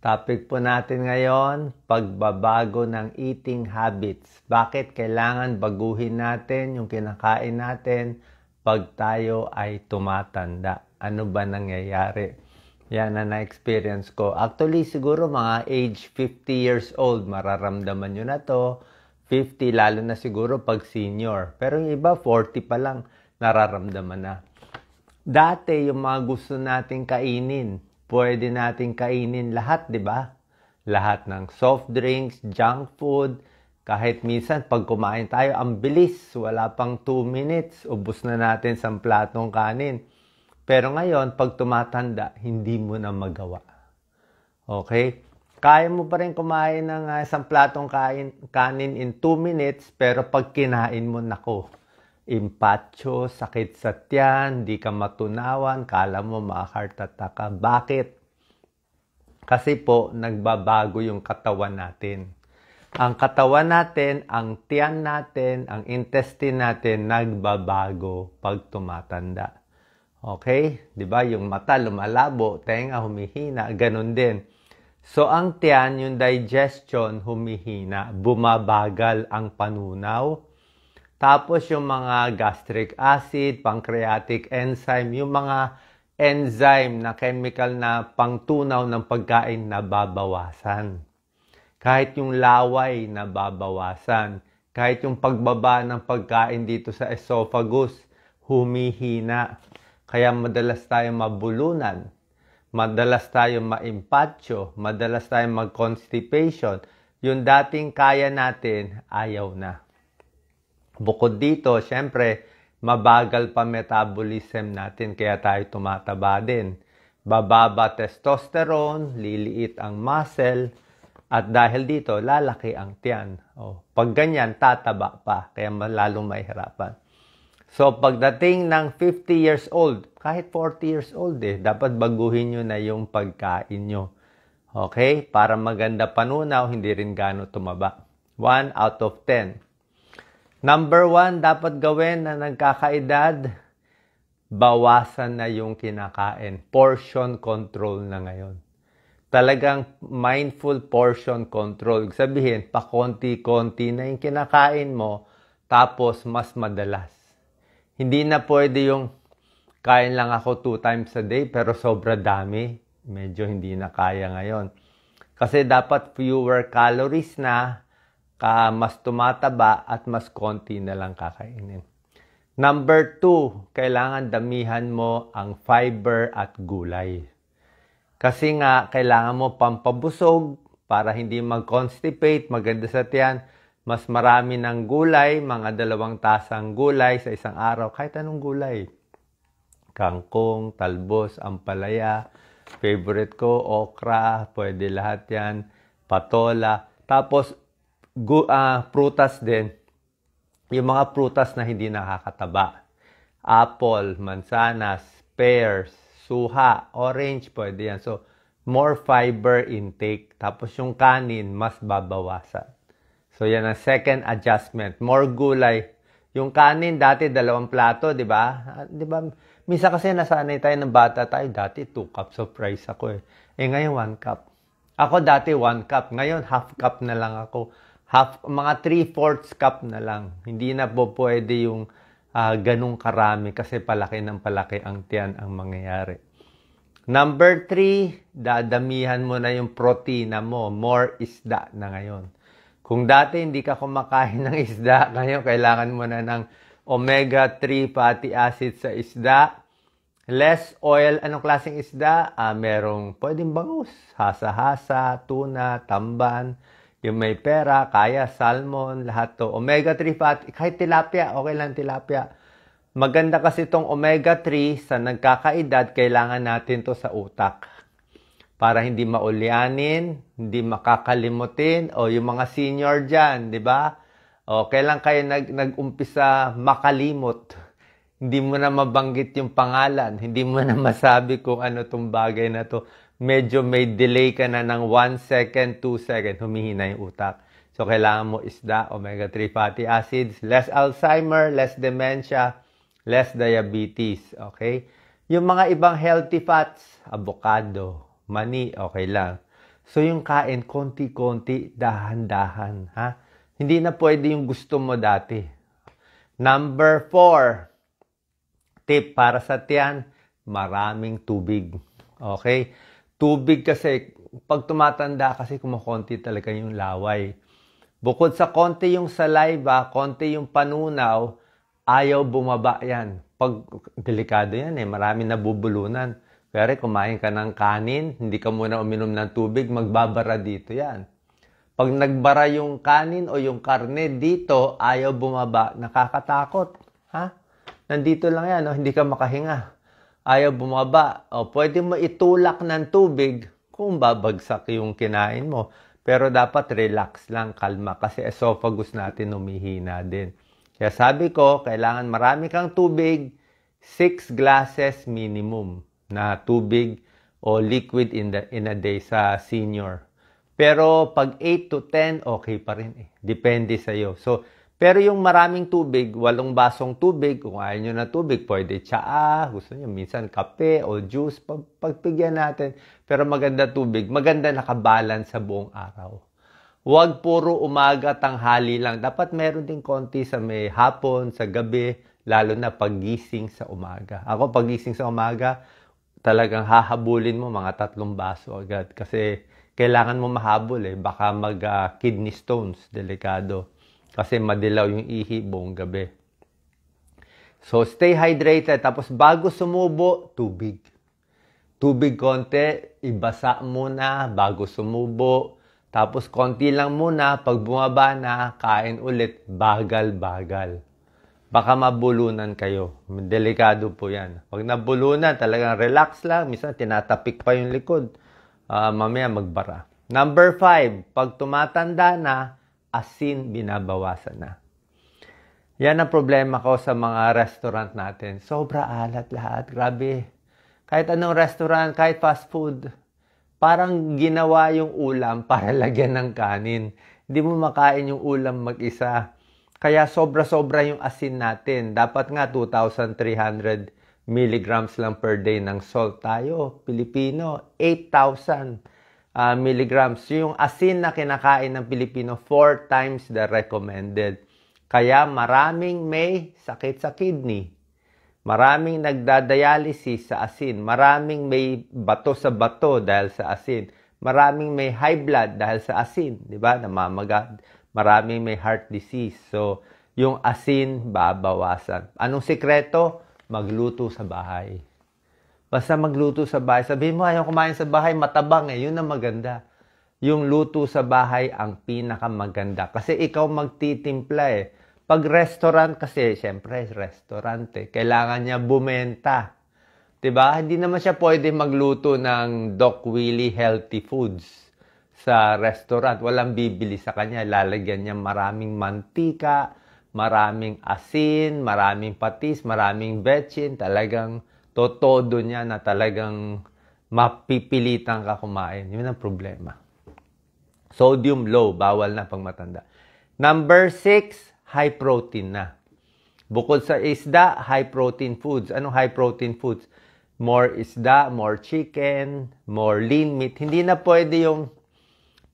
Topic po natin ngayon, pagbabago ng eating habits. Bakit kailangan baguhin natin yung kinakain natin pag tayo ay tumatanda? Ano ba nangyayari? Yan na na-experience ko. Actually, siguro mga age 50 years old, mararamdaman nyo na to. 50, lalo na siguro pag senior. Pero yung iba, 40 pa lang, nararamdaman na. Dati, yung mga gusto nating kainin, pwede nating kainin lahat, di ba? Lahat ng soft drinks, junk food, kahit minsan pag kumain tayo, ang bilis, wala pang 2 minutes, ubos na natin sa platong kanin. Pero ngayon, pag tumatanda, hindi mo na magawa. Okay? Kaya mo pa rin kumain ng isang platong kanin in 2 minutes, pero pag kinain mo, nako, impatyo, sakit sa tiyan, di ka matunawan, kala mo ma-heart attack ka. Bakit? Kasi po, nagbabago yung katawan natin. Ang katawan natin, ang tiyan natin, ang intestine natin, nagbabago pag tumatanda. Okay? Di ba? Yung mata lumalabo, tenga humihina, ganun din. So, ang tiyan, yung digestion, humihina, bumabagal ang panunaw. Tapos yung mga gastric acid, pancreatic enzyme, yung mga enzyme na chemical na pangtunaw ng pagkain nababawasan. Kahit yung laway nababawasan. Kahit yung pagbaba ng pagkain dito sa esophagus, humihina. Kaya madalas tayong mabulunan, madalas tayong maimpatyo, madalas tayong mag-constipation. Yung dating kaya natin, ayaw na. Bukod dito, syempre, mabagal pa metabolism natin kaya tayo tumataba din. Bababa testosterone, liliit ang muscle, at dahil dito, lalaki ang tiyan. Pag ganyan, tataba pa, kaya lalong mahirapan. So, pagdating ng 50 years old, kahit 40 years old dapat baguhin nyo na yung pagkain nyo. Okay? Para maganda panunaw, hindi rin gano'n tumaba. 1 out of 10. Number 1, dapat gawin na nagkakaedad, bawasan na yung kinakain. Portion control na ngayon. Talagang mindful portion control. Sabihin, pakonti-konti na yung kinakain mo, tapos mas madalas. Hindi na pwede yung kain lang ako 2 times a day, pero sobra dami. Medyo hindi na kaya ngayon. Kasi dapat fewer calories na, mas tumataba at mas konti na lang kakainin. Number 2, kailangan damihan mo ang fiber at gulay. Kasi nga, kailangan mo pampabusog para hindi mag-constipate, maganda sa tiyan. Mas marami ng gulay, mga 2 tasang gulay sa isang araw, kahit anong gulay. Kangkong, talbos, ampalaya, favorite ko, okra, pwede lahat yan, patola. Tapos, prutas din. Yung mga prutas na hindi nakakataba. Apple, mansanas, pears, suha, orange, pwede yan. So, more fiber intake. Tapos yung kanin, mas babawasan. So, yan ang second adjustment. More gulay. Yung kanin, dati 2 plato, di ba? Di ba? Minsan kasi nasanay tayo ng bata tayo. Dati 2 cups of rice ako eh. Ngayon 1 cup. Ako dati 1 cup. Ngayon, half cup na lang ako. Mga 3/4 cup na lang. Hindi na po pwede yung ganung karami kasi palaki ng palaki ang tiyan ang mangyayari. Number 3, dadamihan mo na yung protina mo. More isda na ngayon. Kung dati hindi ka kumakain ng isda, ngayon kailangan mo na ng omega-3 fatty acid sa isda. Less oil. Anong klaseng isda? Merong pwedeng bangus. Hasa-hasa, tuna, tamban. Yung may pera, kaya, salmon, lahat to. Omega-3 fatty, kahit tilapia, okay lang tilapia. Maganda kasi itong omega-3 sa nagkakaedad, kailangan natin to sa utak. Para hindi maulyanin, hindi makakalimutin, o yung mga senior dyan, di ba? O kailan kayo nag-umpisa makalimot? Hindi mo na mabanggit yung pangalan, hindi mo na masabi kung ano tong bagay na to. Medyo may delay ka na ng 1 second, 2 second, humihina yung utak. So, kailangan mo isda, omega-3 fatty acids, less Alzheimer, less dementia, less diabetes, okay? Yung mga ibang healthy fats, avocado, mani, okay lang. So yung kain, konti-konti, dahan-dahan. Ha? Hindi na pwede yung gusto mo dati. Number 4, tip para sa tiyan, maraming tubig. Okay? Tubig kasi, pag tumatanda kasi kumukonti talaga yung laway. Bukod sa konti yung saliva, konti yung panunaw, ayaw bumaba yan. Pag delikado yan marami nabubulunan. Kaya kumain ka ng kanin, hindi ka muna uminom ng tubig, magbabara dito yan. Pag nagbara yung kanin o yung karne dito, ayaw bumaba, nakakatakot. Ha? Nandito lang yan, hindi ka makahinga. Ayaw bumaba. O, pwede mo itulak ng tubig kung babagsak yung kinain mo. Pero dapat relax lang, kalma. Kasi esophagus natin humihina din. Kaya sabi ko, kailangan marami kang tubig, 6 glasses minimum na tubig o liquid in a day sa senior. Pero pag 8 to 10, okay pa rin Depende sa'yo. So, pero yung maraming tubig, 8 basong tubig, kung ayaw nyo na tubig, pwede tsaa, gusto nyo minsan kape o juice, pagpigyan natin. Pero maganda tubig, maganda nakabalance sa buong araw. Huwag puro umaga, tanghali lang. Dapat meron din konti sa may hapon, sa gabi, lalo na paggising sa umaga. Ako paggising sa umaga, talagang hahabulin mo mga 3 baso agad. Kasi kailangan mo mahabol baka mag-kidney stones, delikado. Kasi madilaw yung ihi buong gabi. So, stay hydrated. Tapos, bago sumubo, tubig. Tubig konti, ibasa muna bago sumubo. Tapos, konti lang muna. Pag bumaba na, kain ulit. Bagal-bagal. Baka mabulunan kayo. Delikado po yan. Pag nabulunan, talagang relax lang. Minsan, tinatapik pa yung likod. Mamaya magbara. Number 5, pag tumatanda na, asin binabawasan na. Yan ang problema ko sa mga restaurant natin. Sobra alat lahat. Grabe. Kahit anong restaurant, kahit fast food, parang ginawa yung ulam para lagyan ng kanin. Hindi mo makain yung ulam mag-isa. Kaya sobra-sobra yung asin natin. Dapat nga 2,300 milligrams lang per day ng salt tayo. Pilipino, 8,000 milligrams. Yung asin na kinakain ng Pilipino, 4 times the recommended. Kaya maraming may sakit sa kidney. Maraming nagdadialysis sa asin. Maraming may bato sa bato dahil sa asin. Maraming may high blood dahil sa asin. Diba? Namamaga. Maraming may heart disease. So, yung asin, babawasan. Anong sikreto? Magluto sa bahay. Basta magluto sa bahay. Sabihin mo, ayaw kumain sa bahay, matabang Yun ang maganda. Yung luto sa bahay ang pinakamaganda. Kasi ikaw magtitimpla Pag restaurant kasi, syempre, restaurant kailangan niya bumenta. Diba? Hindi naman siya pwede magluto ng Doc Willie healthy foods sa restaurant. Walang bibili sa kanya. Lalagyan niya maraming mantika, maraming asin, maraming patis, maraming betchin. Talagang todo niya na talagang mapipilitan ka kumain. Yun ang problema. Sodium low, bawal na pang matanda. Number 6, high protein na. Bukod sa isda, high protein foods. Anong high protein foods? More isda, more chicken, more lean meat. Hindi na pwede yung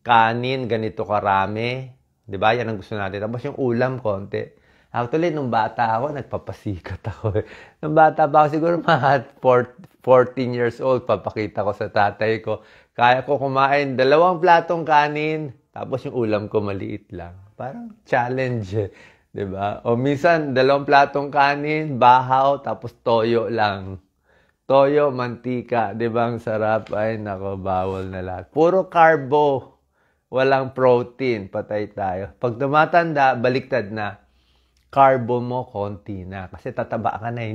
kanin, ganito karami. Diba? Yan ang gusto natin. Tapos yung ulam, konti. Actually, nung bata ako, nagpapasikat ako. Nung bata pa ako, siguro mga 14 years old, papakita ko sa tatay ko. Kaya ko kumain 2 platong kanin, tapos yung ulam ko maliit lang. Parang challenge, diba? O minsan, 2 platong kanin, bahaw, tapos toyo lang. Toyo, mantika, diba? Ang sarap. Ay, nako, bawal na lahat. Puro carbo, walang protein, patay tayo. Pag tumatanda, baliktad na. Carbo mo, konti na. Kasi tataba ka na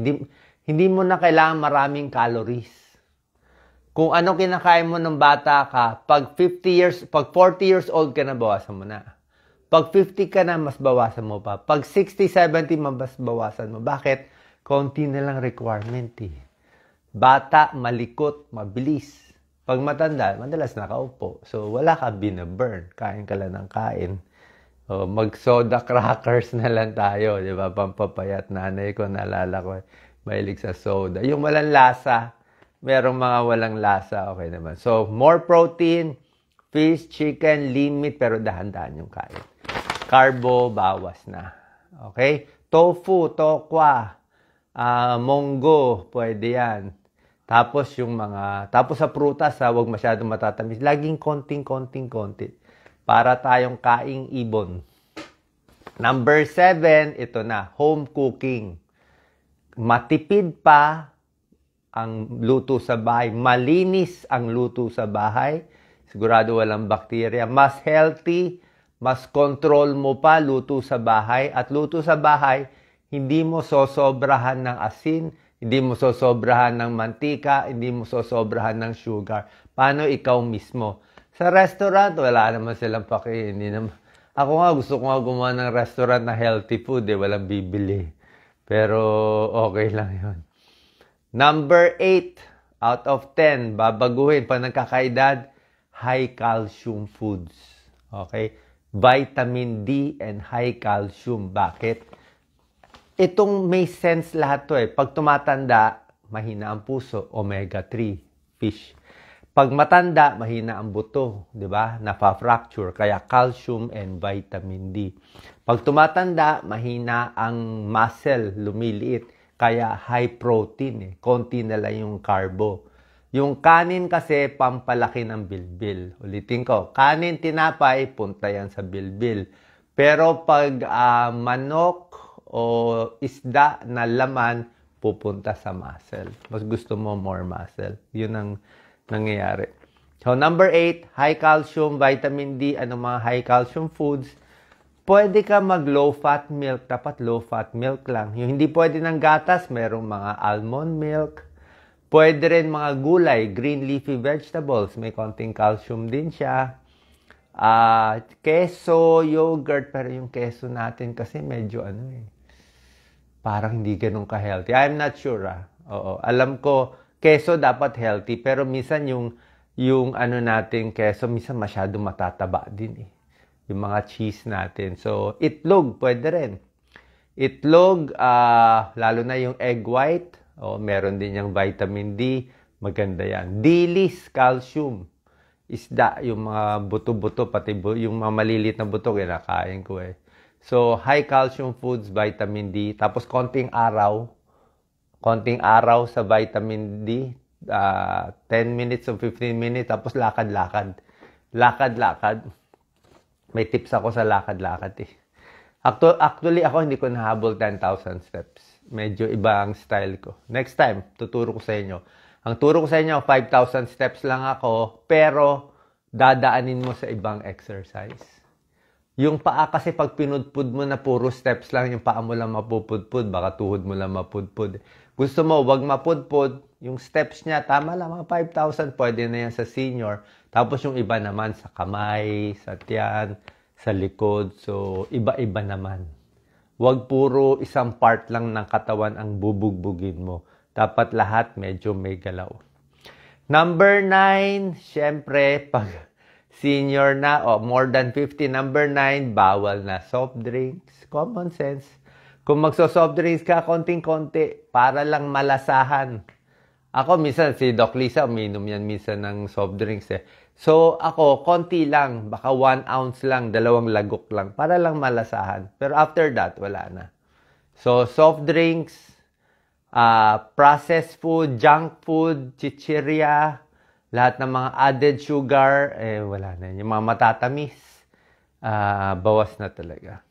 Hindi mo na kailangan maraming calories. Kung ano kinakain mo ng bata ka, pag 40 years old ka na, bawasan mo na. Pag 50 ka na, mas bawasan mo pa. Pag 60, 70, mas bawasan mo. Bakit? Konti na lang requirement Bata, malikot, mabilis. Pag matanda, madalas nakaupo. So, wala ka binaburn. Kain ka lang ng kain. Mag-soda crackers na lang tayo, di ba? Pampapayat. Nanay ko, naalala ko, mahilig sa soda. Yung walang lasa, merong mga walang lasa, okay naman. So, more protein, Fish, chicken, lean meat, pero dahan-dahan yung kain. Carbo, bawas na. Okay? Tofu, tokwa, monggo, pwede yan. Tapos sa prutas, huwag masyadong matatamis. Laging konti. Para tayong kaing ibon. Number 7, ito na, home cooking. Matipid pa ang luto sa bahay. Malinis ang luto sa bahay. Sigurado walang bakterya. Mas healthy, mas control mo pa luto sa bahay. At luto sa bahay, hindi mo sosobrahan ng asin, hindi mo sosobrahan ng mantika, hindi mo sosobrahan ng sugar. Paano ikaw mismo? Sa restaurant, wala naman silang paki. Ako nga, gusto ko nga gumawa ng restaurant na healthy food. Walang bibili. Pero okay lang yun. Number 8 out of 10, babaguhin pa nagkakaedad, high calcium foods. Okay? Vitamin D and high calcium. Bakit? Itong may sense lahat to eh. Pag tumatanda, mahina ang puso, omega-3, fish. Pag matanda, mahina ang buto, di ba? Nafa-fracture, kaya calcium and vitamin D. Pag tumatanda, mahina ang muscle, lumiliit, kaya high protein eh. Konti na lang yung carbo. Yung kanin kasi, pampalaki ng bilbil. Ulitin ko, kanin, tinapay, punta yan sa bilbil. Pero pag manok o isda na laman, pupunta sa muscle. Mas gusto mo more muscle. Yun ang nangyayari. So, number 8, high calcium, vitamin D, mga high calcium foods. Pwede ka mag low-fat milk. Dapat low-fat milk lang. Yung hindi pwede ng gatas, merong mga almond milk. Pwede rin mga gulay, green leafy vegetables. May konting calcium din siya. Keso, yogurt. Pero yung keso natin kasi medyo parang hindi ganun ka-healthy. I'm not sure. Oo. Alam ko, keso dapat healthy, pero minsan yung natin keso, minsan masyado matataba din eh. Yung mga cheese natin. So, itlog, pwede rin. Itlog, lalo na yung egg white, meron din yung vitamin D, maganda yan. Dilis, calcium. Isda, yung mga buto-buto, pati yung mga malilit na buto, kinakain ko eh. So, high calcium foods, vitamin D, tapos konting araw sa vitamin D, 10 minutes o 15 minutes, tapos lakad-lakad. Lakad-lakad. May tips ako sa lakad-lakad eh. Actually, ako hindi ko nahabol 10,000 steps. Medyo iba ang style ko. Next time, tuturo ko sa inyo. Ang turo ko sa inyo, 5,000 steps lang ako, pero dadaanin mo sa ibang exercise. Yung paa kasi pag pinudpud mo na puro steps lang, yung paa mo lang mapupudpud, baka tuhod mo lang mapudpud. Gusto mo, wag mapudpud, yung steps niya, tama lang, mga 5,000, pwede na yan sa senior. Tapos yung iba naman sa kamay, sa tiyan, sa likod. So, iba-iba naman. Wag puro isang part lang ng katawan ang bubugbugin mo. Dapat lahat medyo may galaw. Number 9, syempre, pag senior na o more than 50, number 9, bawal na soft drinks. Common sense. Kung magso-soft drinks ka, konting-konti, para lang malasahan. Ako, minsan, si Doc Lisa, uminom yan minsan ng soft drinks eh. So, ako, konti lang. Baka 1 ounce lang, 2 lagok lang, para lang malasahan. Pero after that, wala na. So, soft drinks, processed food, junk food, chichirya, lahat ng mga added sugar, wala na. Yung mga matatamis, bawas na talaga.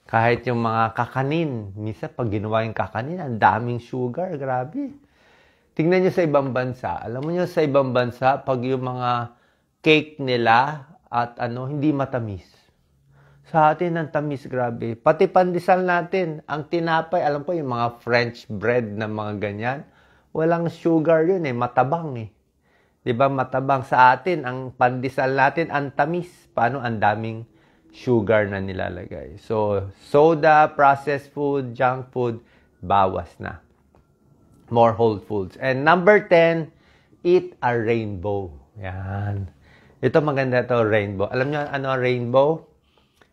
Kahit yung mga kakanin, minsan pag ginawa yung kakanin, ang daming sugar, grabe. Tingnan nyo sa ibang bansa. Alam mo nyo sa ibang bansa, pag yung mga cake nila at hindi matamis. Sa atin, ang tamis, grabe. Pati pandesal natin, ang tinapay, alam ko yung mga French bread na mga ganyan, walang sugar yun matabang eh. Diba, matabang sa atin, ang pandesal natin, ang tamis. Paano ang daming sugar na nilalagay. So, soda, processed food, junk food, bawas na. More whole foods. And number 10, eat a rainbow. Yan. Ito maganda to, rainbow. Alam nyo ano rainbow?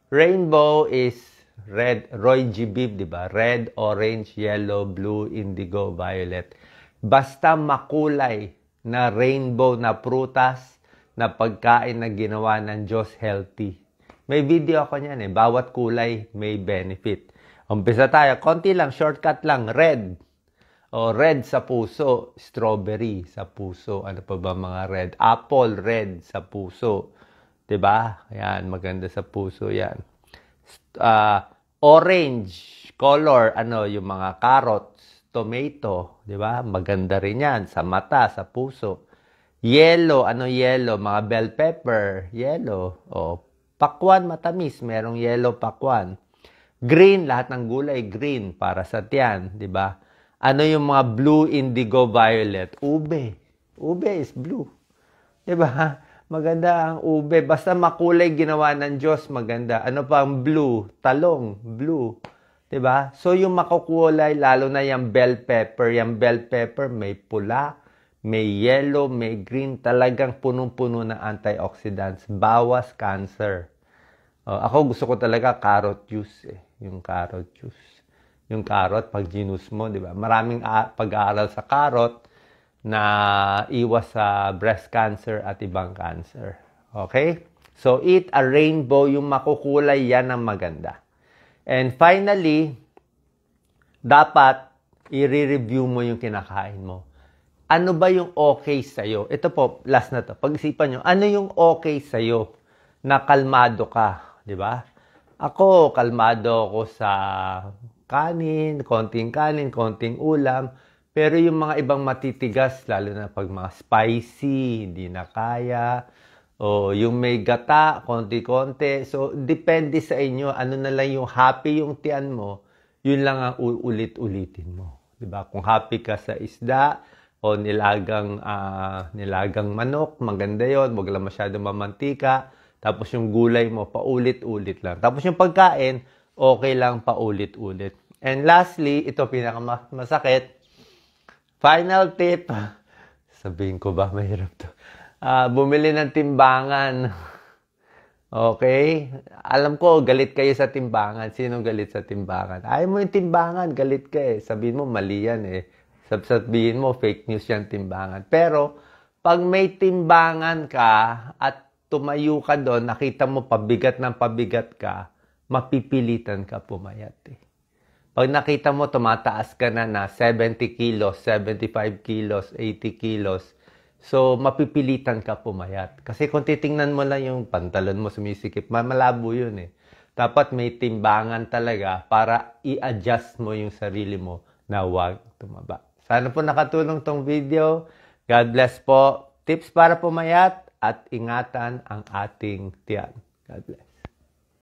Rainbow is red, Roy G. Biv, di ba? Red, orange, yellow, blue, indigo, violet. Basta makulay na rainbow na prutas, na pagkain na ginawa ng Diyos healthy. May video ako niyan eh. Bawat kulay may benefit. Umpisa tayo. Konti lang, shortcut lang. Red. O red sa puso. Strawberry sa puso. Ano pa ba mga red? Apple, red sa puso. 'Di ba? Yan, maganda sa puso yan. Orange color, yung mga carrots, tomato, 'di ba? Maganda rin yan sa mata, sa puso. Yellow, yellow? Mga bell pepper, yellow. O, pakwan, matamis, merong yellow pakwan. Green, lahat ng gulay, green, para sa tiyan, 'di ba? Ano yung mga blue, indigo, violet? Ube. Ube is blue. 'Di ba? Maganda ang ube. Basta makulay ginawa ng Diyos, maganda. Ano pa ang blue? Talong, blue. 'Di ba? So yung makukulay, lalo na yung bell pepper. Yung bell pepper may pula, may yellow, may green. Talagang punong-puno ng antioxidants. Bawas cancer. Ako gusto ko talaga carrot juice eh. Yung carrot juice. Yung carrot, pag ginus mo, 'di ba? Maraming pag-aaral sa carrot na iwas sa breast cancer at ibang cancer. Okay? So, eat a rainbow. Yung makukulay, yan ang maganda. And finally, dapat i-review mo yung kinakain mo. Ano ba yung okay sa'yo? Ito po, last na to. Pag-isipan nyo, ano yung okay sa'yo na kalmado ka? Di ba? Ako, kalmado ako sa kanin, konting ulam. Pero yung mga ibang matitigas, lalo na pag mga spicy, hindi na kaya. O yung may gata, konti-konti. So, depende sa inyo. Ano na lang yung happy yung tiyan mo, yun lang ang ulit-ulitin mo. Diba? Kung happy ka sa isda o nilagang manok, maganda yon. Huwag lang masyado mamantika. Tapos yung gulay mo, paulit-ulit lang. Tapos yung pagkain, okay lang paulit-ulit. And lastly, ito pinakamasakit. Final tip, sabihin ko ba, mahirap to. Bumili ng timbangan. Okay? Alam ko, galit kayo sa timbangan. Sino galit sa timbangan? Ayaw mo yung timbangan, galit ka eh. Sabihin mo, mali yan eh. Sabihin mo, fake news yan timbangan. Pero, pag may timbangan ka at tumayo ka doon, nakita mo pabigat ng pabigat ka, mapipilitan ka pumayat eh. Pag nakita mo, tumataas ka na 70 kilos, 75 kilos, 80 kilos, so mapipilitan ka pumayat. Kasi kung titingnan mo lang yung pantalon mo sumisikip, malabo yun eh. Dapat may timbangan talaga para i-adjust mo yung sarili mo na huwag tumaba. Sana po nakatulong tong video. God bless po. Tips para pumayat at ingatan ang ating tiyan. God bless.